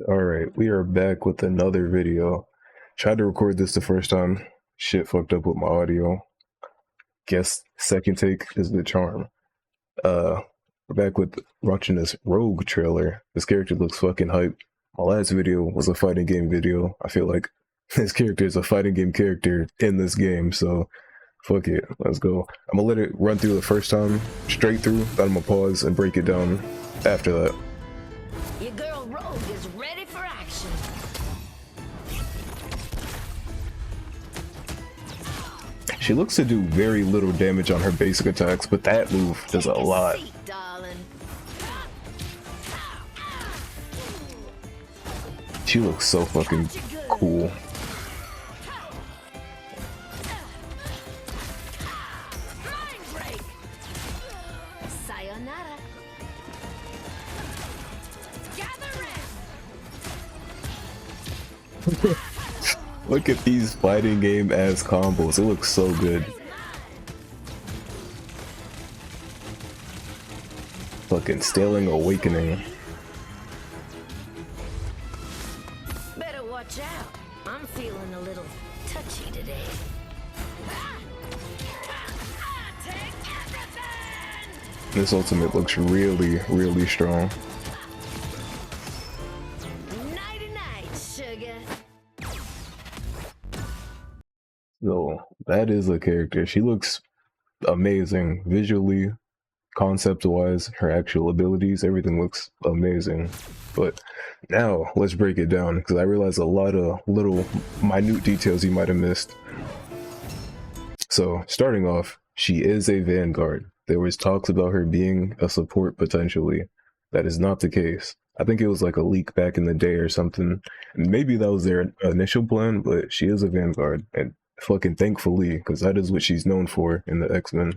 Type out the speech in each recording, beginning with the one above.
Alright, we are back with another video. Tried to record this the first time. Shit fucked up with my audio. Guess second take is the charm. We're back with watching this Rogue trailer. This character looks fucking hype. My last video was a fighting game video. I feel like this character is a fighting game character in this game, so fuck it. Let's go. I'm gonna let it run through the first time, straight through, then I'm gonna pause and break it down after that. Your girl Rogue is ready for action. She looks to do very little damage on her basic attacks, but that move does a lot. Seat, darling. She looks so fucking cool. Mind break. Sayonara. Gather in. Look at these fighting game ass combos. It looks so good. Fucking Staling Awakening. Better watch out. I'm feeling a little touchy today. Take everything. This ultimate looks really, really strong. Nighty night, sugar. So that is a character. She looks amazing visually, concept-wise, her actual abilities, everything looks amazing. But now let's break it down, because I realize a lot of little minute details you might have missed. So starting off, she is a Vanguard. There was talks about her being a support potentially. That is not the case. I think it was like a leak back in the day or something. And maybe that was their initial plan, but she is a Vanguard. And fucking thankfully, because that is what she's known for in the X-Men,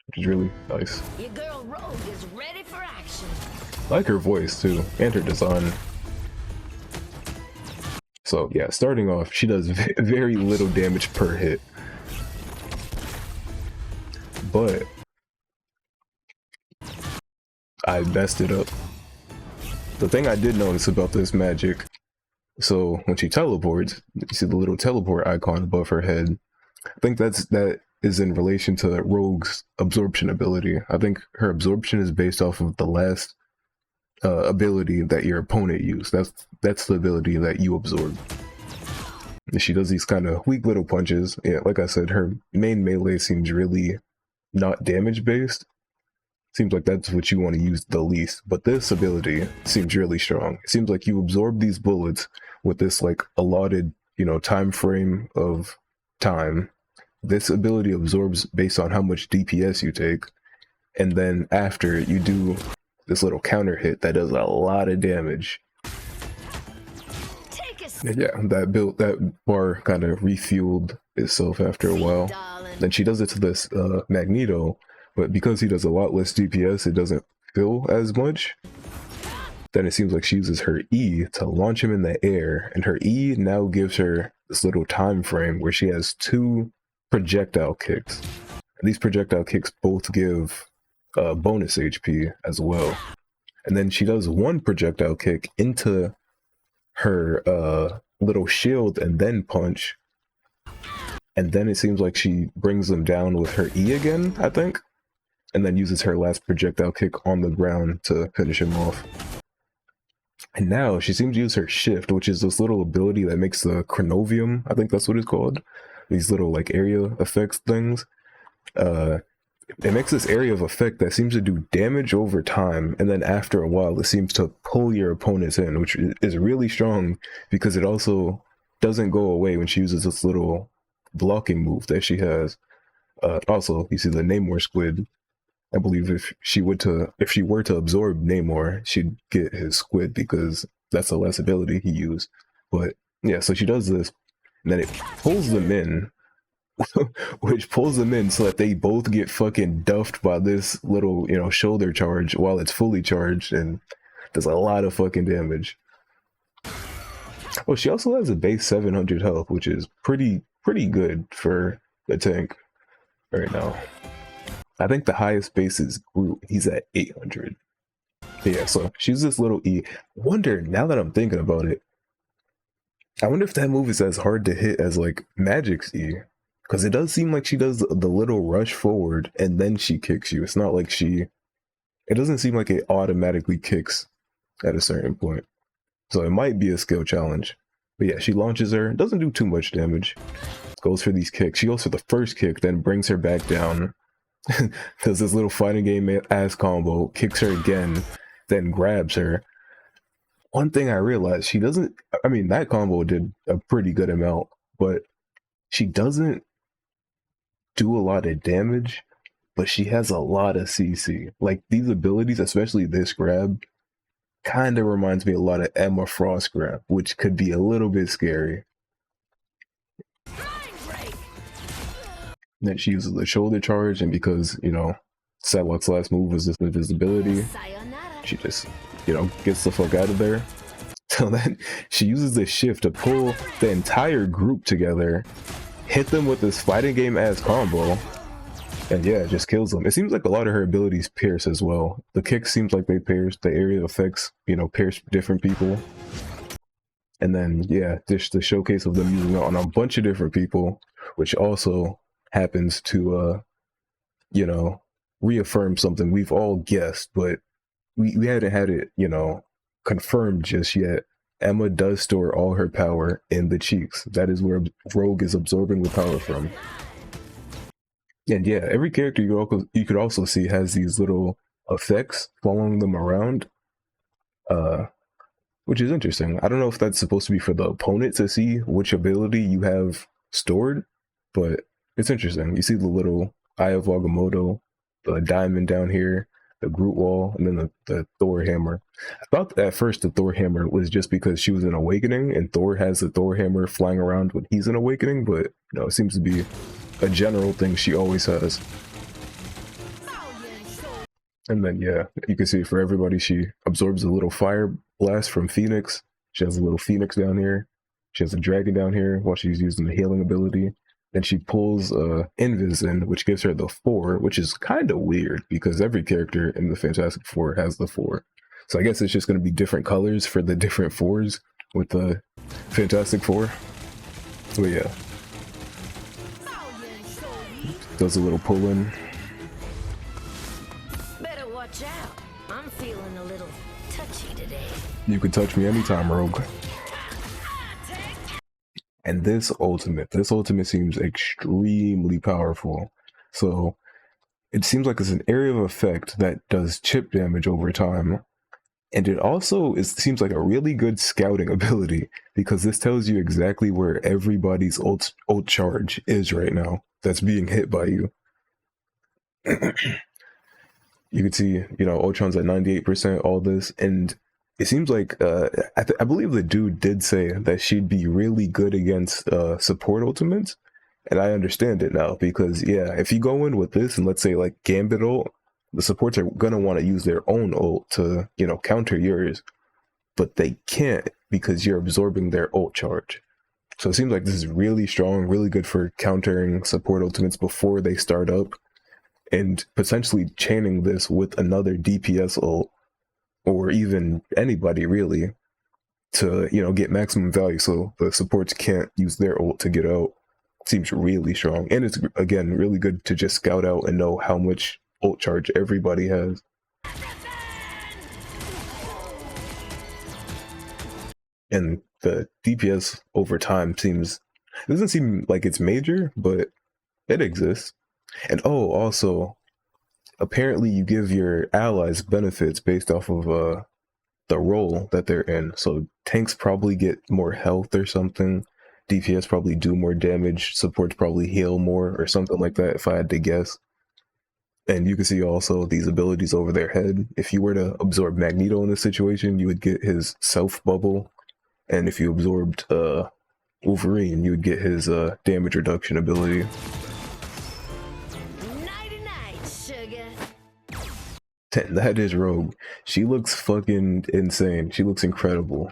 which is really nice. Your girl Rogue is ready for action. I like her voice too, and her design. So yeah, starting off, she does very little damage per hit. But I messed it up. The thing I did notice about this magic, so when she teleports, you see the little teleport icon above her head. I think that is in relation to Rogue's absorption ability. I think her absorption is based off of the last ability that your opponent used. That's the ability that you absorb. And she does these kind of weak little punches. Yeah, like I said, her main melee seems really not damage based. Seems like that's what you want to use the least, but this ability seems really strong. It seems like you absorb these bullets with this like allotted, time frame of time. This ability absorbs based on how much DPS you take, and then after you do this little counter hit that does a lot of damage. And yeah, that bar kind of refueled itself after a while. Then she does it to this Magneto, but because he does a lot less DPS, it doesn't feel as much. Then it seems like she uses her E to launch him in the air, and her E now gives her this little time frame where she has 2 projectile kicks. And these projectile kicks both give bonus HP as well. And then she does 1 projectile kick into her little shield and then punch. And then it seems like she brings them down with her E again, I think. And then uses her last projectile kick on the ground to finish him off. And now she seems to use her shift, which is this little ability that makes the Chronovium, I think that's what it's called. These little like area effects things. It makes this area of effect that seems to do damage over time, and then after a while it seems to pull your opponents in, which is really strong because it also doesn't go away when she uses this little blocking move that she has. Also, you see the Namor squid. I believe if she were to absorb Namor, she'd get his squid because that's the last ability he used. But yeah, so she does this, and then it pulls them in, which pulls them in so that they both get fucking duffed by this little, shoulder charge while it's fully charged, and does a lot of fucking damage. Oh, she also has a base 700 health, which is pretty good for a tank right now. I think the highest base is Groot. He's at 800. Yeah, so she's this little E. Wonder, now that I'm thinking about it, I wonder if that move is as hard to hit as like Magic's E. Because it does seem like she does the little rush forward and then she kicks you. It's not like it doesn't seem like it automatically kicks at a certain point. So it might be a skill challenge. But yeah, she launches her, doesn't do too much damage. Goes for these kicks. She goes for the first kick, then brings her back down. Does this little fighting game ass combo, kicks her again, then grabs her. One thing I realized, she doesn't, I mean, that combo did a pretty good amount, but she doesn't do a lot of damage, but she has a lot of CC. Like these abilities, especially this grab, kind of reminds me a lot of Emma Frost grab, which could be a little bit scary. Then she uses the shoulder charge, and because, you know, Sadlock's last move was this invisibility, she just, you know, gets the fuck out of there. So then she uses the shift to pull the entire group together, hit them with this fighting game ass combo, and yeah, just kills them. It seems like a lot of her abilities pierce as well. The kicks seems like they pierce, the area effects, you know, pierce different people. And then yeah, just the showcase of them using it on a bunch of different people, which also happens to you know, reaffirm something we've all guessed, but we hadn't had it, you know, confirmed just yet. Emma does store all her power in the cheeks. That is where Rogue is absorbing the power from. And yeah, every character you could also see has these little effects following them around, which is interesting. I don't know if that's supposed to be for the opponent to see which ability you have stored, but it's interesting. You see the little Eye of Agamotto, the diamond down here, the Groot Wall, and then the Thor hammer. I thought at first the Thor hammer was just because she was in Awakening and Thor has the Thor hammer flying around when he's in Awakening, but no, it seems to be a general thing she always has. And then yeah, you can see for everybody, she absorbs a little fire blast from Phoenix. She has a little Phoenix down here. She has a dragon down here while she's using the healing ability. Then she pulls Invis in, which gives her the 4, which is kind of weird because every character in the Fantastic Four has the 4. So I guess it's just going to be different colors for the different 4s with the Fantastic Four. So yeah, does a little pull in. Better watch out. I'm feeling a little touchy today. You can touch me anytime, Rogue. And this ultimate seems extremely powerful. So it seems like it's an area of effect that does chip damage over time. And it also seems like a really good scouting ability because this tells you exactly where everybody's ult charge is right now that's being hit by you. You can see, you know, Ultron's at 98%, all this, and it seems like I believe the dude did say that she'd be really good against support ultimates, and I understand it now because yeah, if you go in with this and let's say like Gambit ult, the supports are gonna want to use their own ult to, you know, counter yours, but they can't because you're absorbing their ult charge. So it seems like this is really strong, really good for countering support ultimates before they start up, and potentially chaining this with another DPS ult, or even anybody really, to, you know, get maximum value so the supports can't use their ult to get out. Seems really strong. And it's, again, really good to just scout out and know how much ult charge everybody has. And the DPS over time it doesn't seem like it's major, but it exists. And oh, also, apparently you give your allies benefits based off of the role that they're in. So tanks probably get more health or something. DPS probably do more damage. Supports probably heal more or something like that, if I had to guess. And you can see also these abilities over their head. If you were to absorb Magneto in this situation, you would get his self bubble. And if you absorbed Wolverine, you would get his damage reduction ability. That is Rogue. She looks fucking insane. She looks incredible.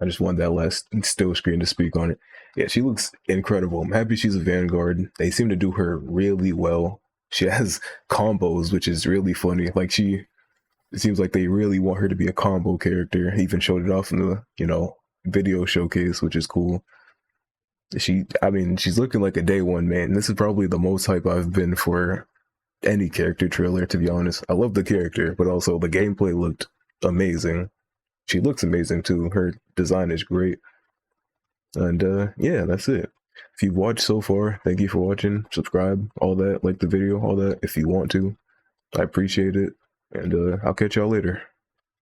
I just want that last still screen to speak on it. Yeah, she looks incredible. I'm happy she's a Vanguard. They seem to do her really well. she has combos, which is really funny. Like it seems like they really want her to be a combo character. He even showed it off in the, video showcase, which is cool. I mean, she's looking like a day one, man. This is probably the most hype I've been for any character trailer, to be honest. I love the character, but also the gameplay looked amazing. She looks amazing too. Her design is great. And yeah, that's it. If you've watched so far, thank you for watching. Subscribe, all that, like the video, all that if you want to. I appreciate it. And I'll catch y'all later.